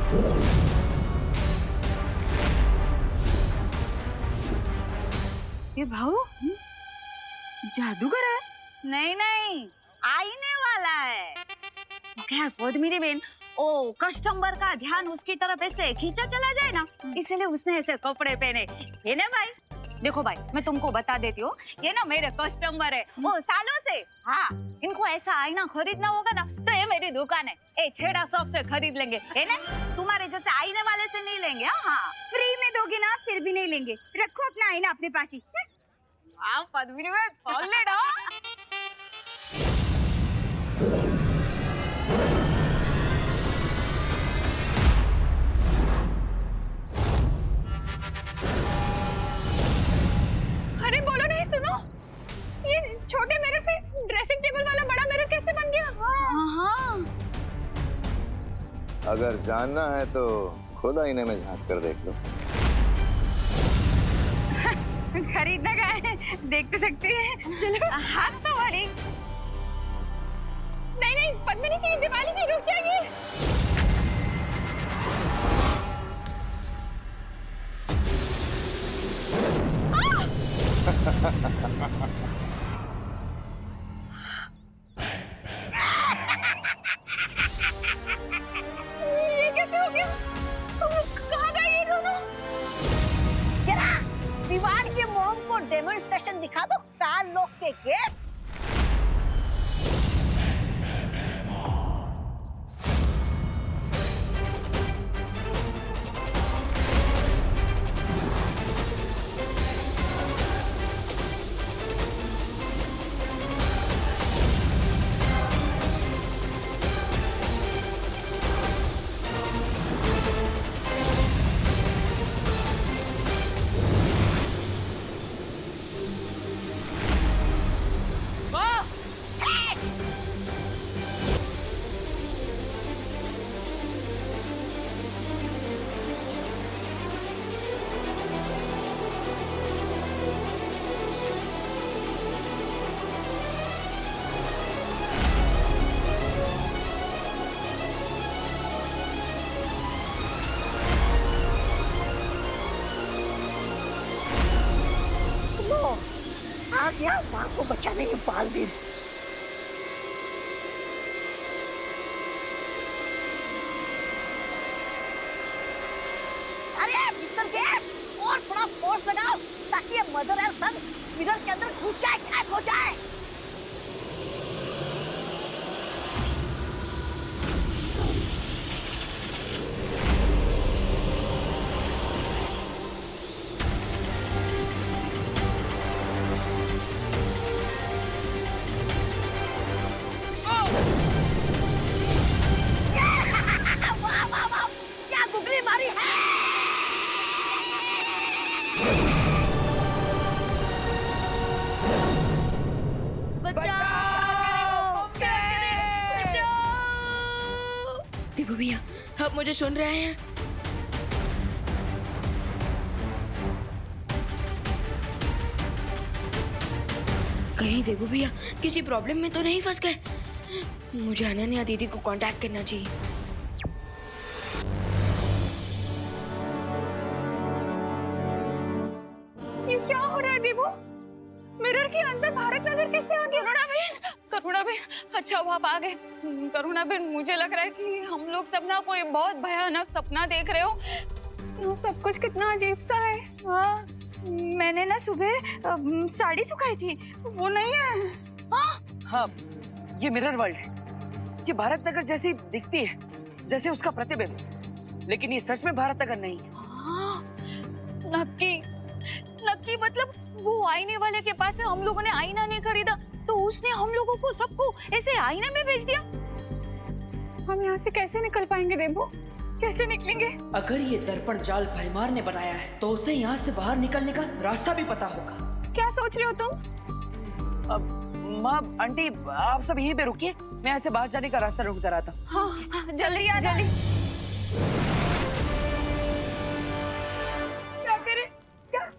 ये भाऊ जादूगर है? नहीं नहीं, आईने वाला है। क्या पद्मिनी बेन, ओ कस्टमर का ध्यान उसकी तरफ ऐसे खींचा चला जाए ना, इसलिए उसने ऐसे कपड़े पहने। ये ना भाई, देखो भाई, मैं तुमको बता देती हूँ, ये ना मेरे कस्टमर है वो सालों से। हाँ, इनको ऐसा आईना खरीदना होगा ना तो ये मेरी दुकान है, ए छेड़ा शॉप से खरीद लेंगे, है ना? तुम्हारे जैसे आईने वाले से नहीं लेंगे। हाँ, फ्री में दोगे ना, फिर भी नहीं लेंगे। रखो अपना आईना अपने पास ही। हाँ पद्मिनी बेन, सॉलिड हो। अरे बोलो नहीं, सुनो, ये छोटे मिरर से ड्रेसिंग टेबल वाला बड़ा मिरर कैसे बन गया? हाँ, अगर जानना है तो खुद आईने में झांक कर देख लो। खरीदना का है, देख तो सकते हैं। चलो। हाथ तो वाली। नहीं नहीं पद्मिनी जी, दिवाली जी रुक जाइए। ये कैसे हो गया? कहाँ गए ये दोनों? जरा दीवार के मोम को डेमोन्स्ट्रेशन दिखा दो, 4 लोग के गेस्ट। आ गया माँ को बचाने के बाल दिन। अरे मिस्टर गेट, और थोड़ा फोर्स लगाओ ताकि ये मदर और सन मिरर के अंदर घुस जाए, कैद हो जाए। वाह वाह वाह, क्या गुगली मारी है। देबू भैया, आप मुझे सुन रहे हैं? कहीं देबू भैया किसी प्रॉब्लम में तो नहीं फंस गए? मुझे अनन्या दीदी को कांटेक्ट करना चाहिए। ये क्या हो रहा है देवो? मिरर के अंदर भारत नगर कैसे आ गया? करुणा बेन, अच्छा हुआ आप आ गए। करुणा बेन, मुझे लग रहा है कि हम लोग सब ना कोई बहुत भयानक सपना देख रहे हो। वो सब कुछ कितना अजीब सा है। हाँ, मैंने ना सुबह साड़ी सुखाई थी, वो नहीं है। हाँ, ये मिरर वर्ल्ड है। ये भारत नगर जैसी दिखती है, जैसे उसका प्रतिबिंब, लेकिन ये सच में भारत नगर नहीं है। नक्की नक्की, मतलब वो आईने वाले के पास से हम लोगों ने आईना नहीं खरीदा तो उसने हम लोगों को सबको ऐसे आईने में भेज दिया। हम यहाँ से कैसे निकल पाएंगे देवो? कैसे निकलेंगे? अगर ये दर्पण जाल भैमार ने बनाया है तो उसे यहाँ से बाहर निकलने का रास्ता भी पता होगा। क्या सोच रहे हो तुम? माँ, आंटी, आप सब यहीं पे रुकिए, मैं यहाँ से बाहर जाने का रास्ता ढूंढता रहता हूँ। हाँ, जल्दी आ जल्दी। क्या करें? क्या?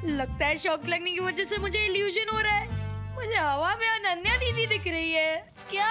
लगता है शॉक लगने की वजह से मुझे इल्यूजन हो रहा है। मुझे हवा में अनन्या दीदी दिख रही है। क्या?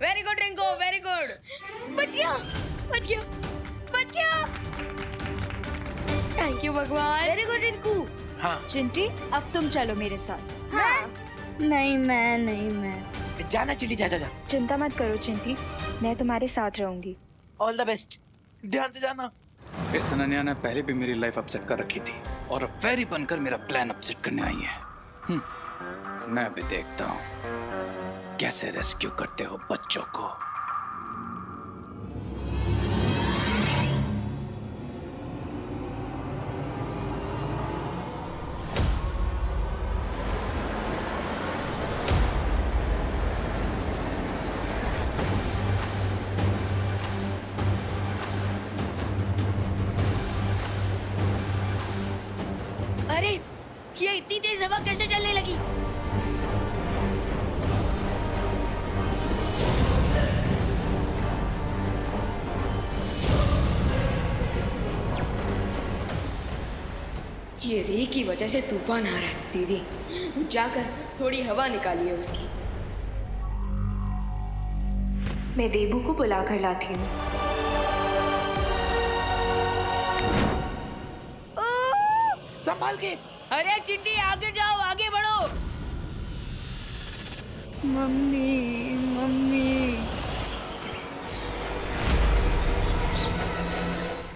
Very good Rinku, very good. बच गया, बच गया, बच गया। थैंक यू भगवान। Very good Rinku. हाँ चिंटी अब तुम चलो मेरे साथ। हाँ। नहीं मैं जाना चिंटी, जा जा जा। चिंता मत करो चिंटी, मैं तुम्हारे साथ रहूंगी। ऑल द बेस्ट, ध्यान से जाना। इस अनन्या ने पहले भी मेरी लाइफ अपसेट कर रखी थी और अब फेरी बनकर मेरा प्लान अपसेट करने आई है। मैं भी देखता हूँ कैसे रेस्क्यू करते हो बच्चों को। अरे ये इतनी तेज हवा कैसे चलने लगी? ये रे की वजह से तूफान आ रहा है। दीदी जाकर थोड़ी हवा निकालिए उसकी। मैं देबू को बुला कर लाती हूँ। संभाल के। अरे चिंटी आगे जाओ, आगे बढ़ो। मम्मी।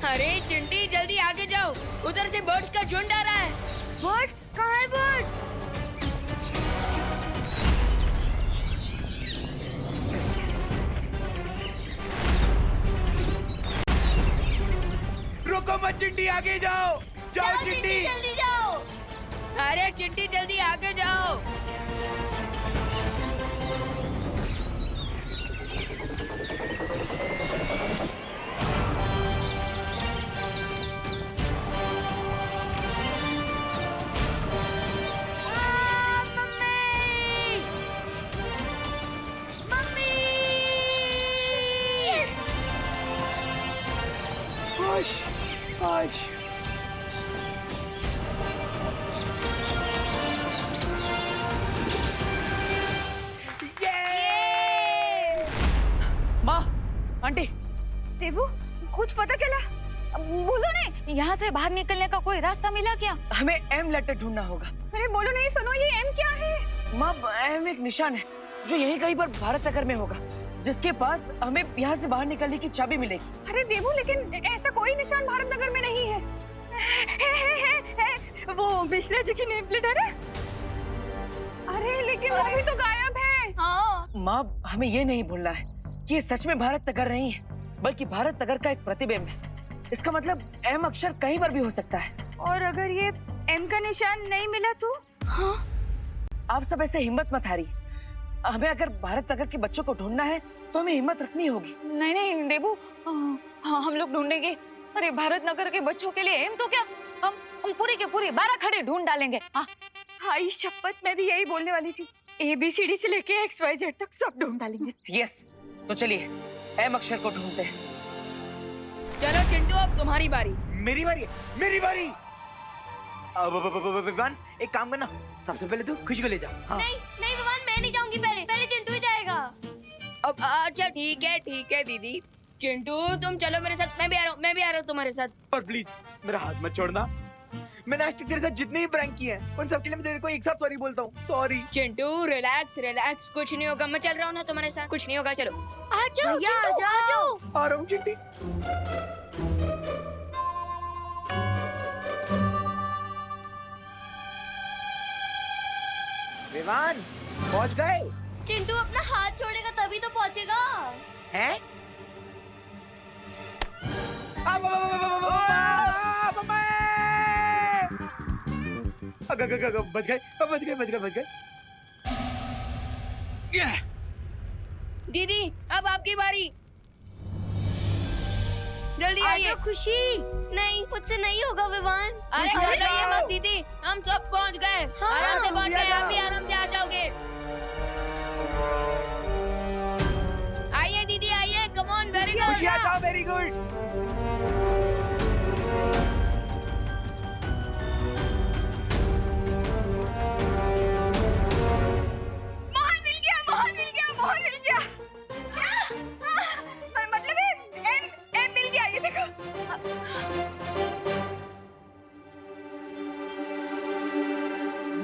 अरे चिंटी जल्दी आगे जाओ, उधर से बर्ड्स का झुंड आ रहा है। बर्ड्स? कहाँ है बर्ड? रुको मत चिंटी, आगे जाओ। जाओ चिंटी। जल्दी जाओ। अरे चिंटी जल्दी आगे जाओ। आज माँ, आंटी, देबू कुछ पता चला? बोलो नहीं, यहाँ से बाहर निकलने का कोई रास्ता मिला क्या? हमें एम लेटर ढूंढना होगा। अरे बोलो नहीं, सुनो ये एम क्या है? माँ, एम एक निशान है जो यहीं कहीं पर भारत नगर में होगा, जिसके पास हमें यहाँ से बाहर निकलने की चाबी मिलेगी। अरे देबू लेकिन ऐसा कोई निशान भारत नगर में नहीं है। है। वो बिस्ला जी की नेम प्लेट है ना? अरे लेकिन वो भी तो गायब है। हाँ। माँ, हमें ये नहीं भूलना है कि ये सच में भारत नगर नहीं है, बल्कि भारत नगर का एक प्रतिबिंब है। इसका मतलब एम अक्षर कहीं पर भी हो सकता है। और अगर ये एम का निशान नहीं मिला तो? हाँ? आप सब ऐसे हिम्मत मत हारी। हमें अगर भारत नगर के बच्चों को ढूंढना है तो हमें हिम्मत रखनी होगी। नहीं देबू, हाँ हम लोग ढूंढेंगे। अरे भारत नगर के बच्चों के लिए एम तो क्या, हम पूरी के पूरी 12 खड़े ढूंढ डालेंगे। हाँ हाँ, इस शपथ मैं भी यही बोलने वाली थी। ABCD से लेके XYZ तक सब ढूंढ डालेंगे। यस, तो चलिए एम अक्षर को ढूंढते हैं। चलो चिंटू, अब तुम्हारी बारी। मेरी बारी है, मेरी बारी। विवान, एक काम करना, सबसे पहले तू खुशी को ले जा। हाँ। नहीं विवान, मैं नहीं जाऊंगी। पहले चिंटू ही जाएगा। अब अच्छा ठीक है दीदी। चिंटू तुम चलो मेरे साथ, मैं भी आ रहा हूँ तुम्हारे साथ। और प्लीज मेरा हाथ मत छोड़ना। मैंने आज तक तेरे साथ जितने भी प्रैंक किए हैं उन सब के लिए मैं तेरे को एक साथ सॉरी बोलता हूँ। सॉरी चिंटू, रिलैक्स, कुछ नहीं होगा। मैं चल रहा हूँ ना तुम्हारे साथ, कुछ नहीं होगा। चलो आ जाओ, आ रहा हूँ चिंटी। विवान पहुंच गए? चिंटू अपना हाथ छोड़ेगा तभी तो पहुंचेगा। हैं? बच गए। दीदी अब आपकी बारी, जल्दी आइए। खुशी नहीं, मुझसे नहीं होगा विवान। अरे घबराइए मत दीदी, हम सब पहुंच गए। आराम से पहुंच गए, आप भी आराम से आ जाओगे। आइए दीदी आइए, come on, very good. Very good.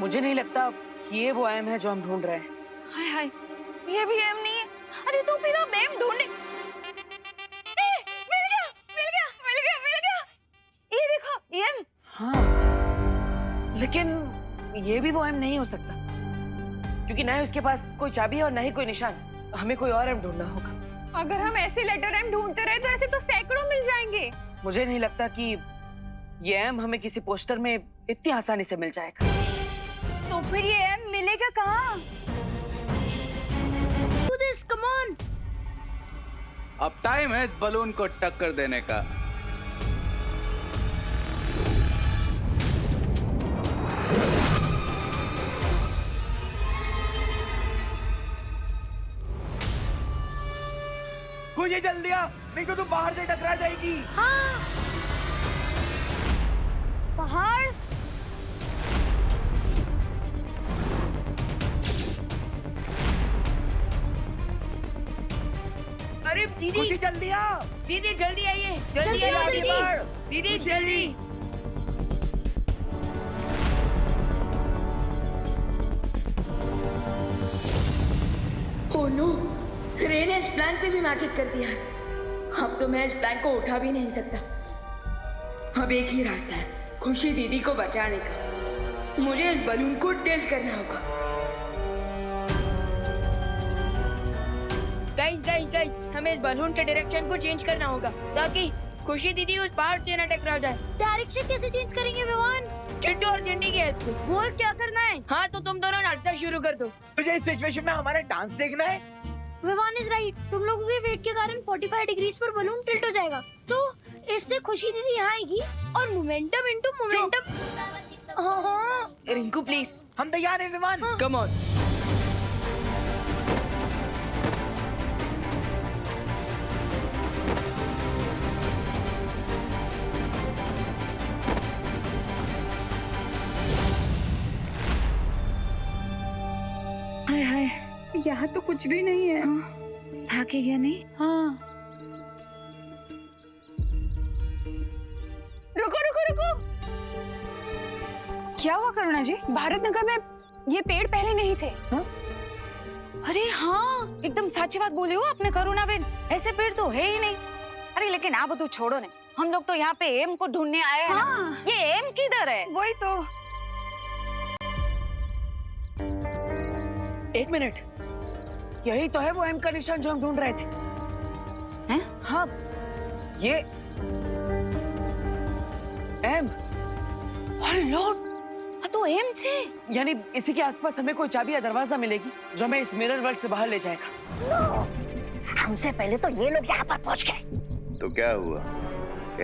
मुझे नहीं लगता कि ये वो एम है जो हम ढूंढ रहे हैं। हाय हाय, ये भी एम नहीं है। अरे तो फिर हम एम ढूंढे। मिल गया, मिल गया, मिल गया, मिल गया। ये देखो, एम। हाँ, लेकिन ये भी वो एम नहीं हो सकता, क्योंकि ना ही उसके पास कोई चाबी है और ना ही कोई निशान। हमें कोई और एम ढूंढना होगा। अगर हम ऐसे लेटर एम ढूंढते रहे तो ऐसे तो सैकड़ों मिल जाएंगे। मुझे नहीं लगता कि ये एम हमें किसी पोस्टर में इतनी आसानी से मिल जाएगा। तो फिर ये एम मिलेगा कहाँ? Do this, come on. अब टाइम है इस बलून को टक्कर देने का। खुशी जल्दी आ, नहीं तो तू बाहर से टकरा जाएगी। पहाड़? अरे दीदी, खुशी जल्दी आ। दीदी जल्दी आइए, जल्दी आगे आइए बढ़। दीदी, जल्दी। ओह नो, रे ने इस प्लान पे भी मैजिक कर दिया है। अब तो मैं इस प्लान को उठा भी नहीं सकता। अब एक ही रास्ता है, खुशी दीदी को बचाने का। मुझे इस बलून को टिल्ट करना होगा। गाइस गाइस गाइस, हमें इस बलून के डायरेक्शन को चेंज करना होगा ताकि खुशी दीदी उस पहाड़ से न टकरा जाए। डायरेक्शन कैसे चेंज करेंगे विवान? चिंटू और चिंटी की हेल्प से। बोल क्या करना है? हाँ तो तुम दोनों नाचना शुरू कर दो। तुझे इस सिचुएशन में हमारा डांस देखना है? विवान इज राइट, तुम लोगों के वेट के कारण 45 डिग्रीज पर बलून टिल्ट हो जाएगा। तो इससे खुशी दीदी यहाँ आएगी और मोमेंटम इनटू मोमेंटम। हाँ रिंकू प्लीज। हम तैयार हैं विमान। Come on. हाय हाय, यहाँ तो कुछ भी नहीं है। था कि क्या नहीं? हाँ। रुको रुको रुको, क्या हुआ करुणा जी? भारत नगर में ये पेड़ पहले नहीं थे। हा? अरे हाँ, एकदम सच्ची बात बोली हो आपने करुणा बेन, ऐसे पेड़ तो है ही नहीं। अरे लेकिन आप तो छोड़ो ने, हम लोग तो यहाँ पे एम को ढूंढने आए हैं ना। ये एम किधर है? वही तो। एक मिनट, यही तो है वो एम का निशान जो हम ढूंढ रहे थे। हैं? हाँ, ये एम। लॉर्ड, तो एम छे। यानी इसी के आसपास हमें कोई चाबी या दरवाजा मिलेगी जो हमें इस मिरर वर्ल्ड से बाहर ले जाएगा। हमसे पहले तो ये लोग यहाँ पर पहुँच गए। तो क्या हुआ?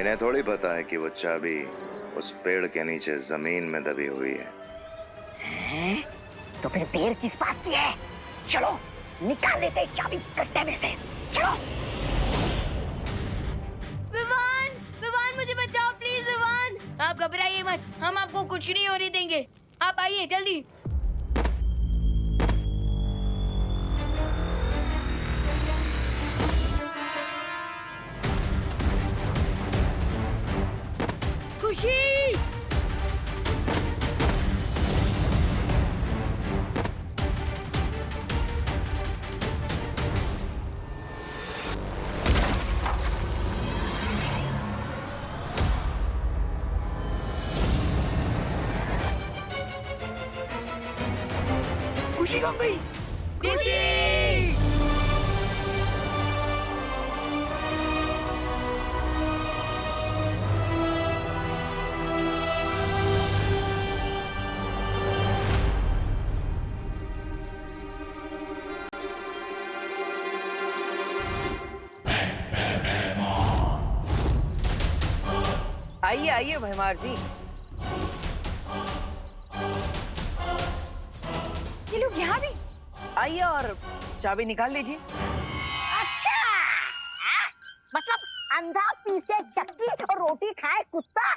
इन्हें थोड़ी पता है कि वो चाबी उस पेड़ के नीचे जमीन में दबी हुई है। हैं? तो फिर देर किस बात की है? चलो निकाल लेते हैं चाबी कट्टे में से। चलो। विवान, विवान मुझे बचाओ प्लीज विवान। आप घबराइए मत, हम आपको कुछ नहीं होने देंगे। आप आइए जल्दी। खुशी, खुशी कहाँ गई? खुशी। आइए आइए भैमार जी। ये लोग यहाँ भी? आइए और चाबी निकाल लीजिए। अच्छा, मतलब अंधा पीसे चक्की और रोटी खाए कुत्ता।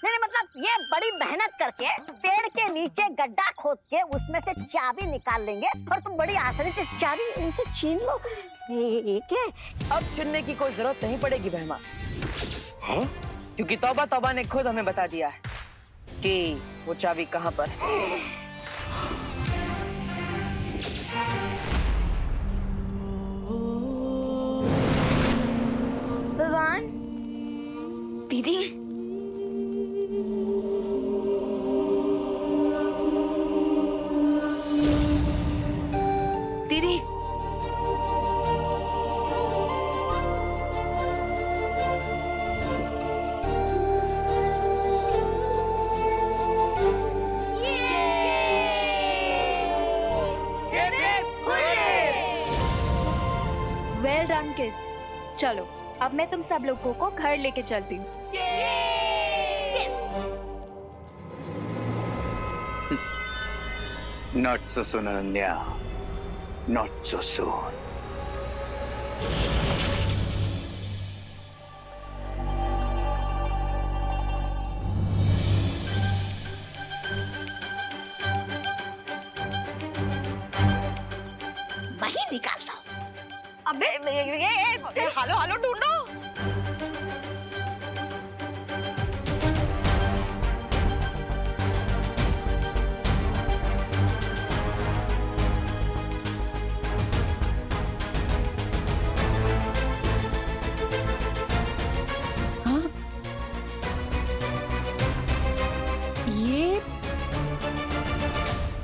नहीं मतलब ये बड़ी मेहनत करके पेड़ के नीचे गड्ढा खोद के उसमें से चाबी निकाल लेंगे और तुम बड़ी आसानी से चाबी इनसे छीन लो। ये क्या? अब छीनने की कोई जरूरत नहीं पड़ेगी बहमा, क्योंकि तौबा तौबा ने खुद हमें बता दिया है कि वो चाबी कहाँ पर है। विवान दीदी दीदी वेल डन किड्स। चलो अब मैं तुम सब लोगों को घर लेके चलती हूँ। Not so soon, Ananya. Not so soon. मैं ही निकालता हूँ। अबे ये हेलो हेलो ढूंढो।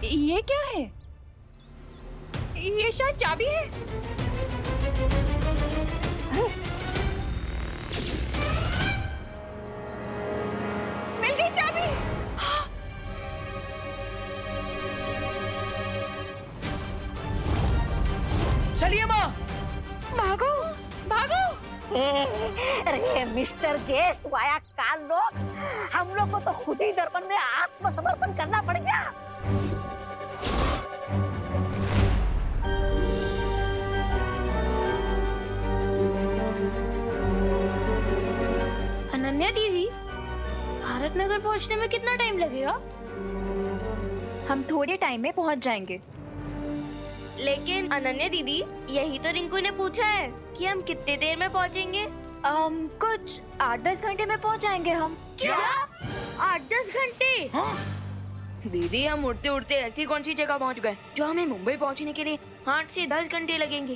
ये क्या है? ये शायद चाबी है। मिल गई चाबी। चलिए माँ। भागो भागो। अरे मिस्टर गेस्ट वाया काल लोग, हम लोग को तो खुद ही दर्पण में आत्मसमर्पण करना पड़ेगा। अनन्या दीदी भारत नगर पहुंचने में कितना टाइम लगेगा? हम थोड़े टाइम में पहुंच जाएंगे। लेकिन अनन्या दीदी यही तो रिंकू ने पूछा है कि हम कितने देर में पहुंचेंगे। कुछ 8-10 घंटे में पहुंच जाएंगे हम। क्या 8-10 घंटे? दीदी हम उड़ते उड़ते ऐसी कौन सी जगह पहुंच गए जो हमें मुंबई पहुंचने के लिए 8 से 10 घंटे लगेंगे?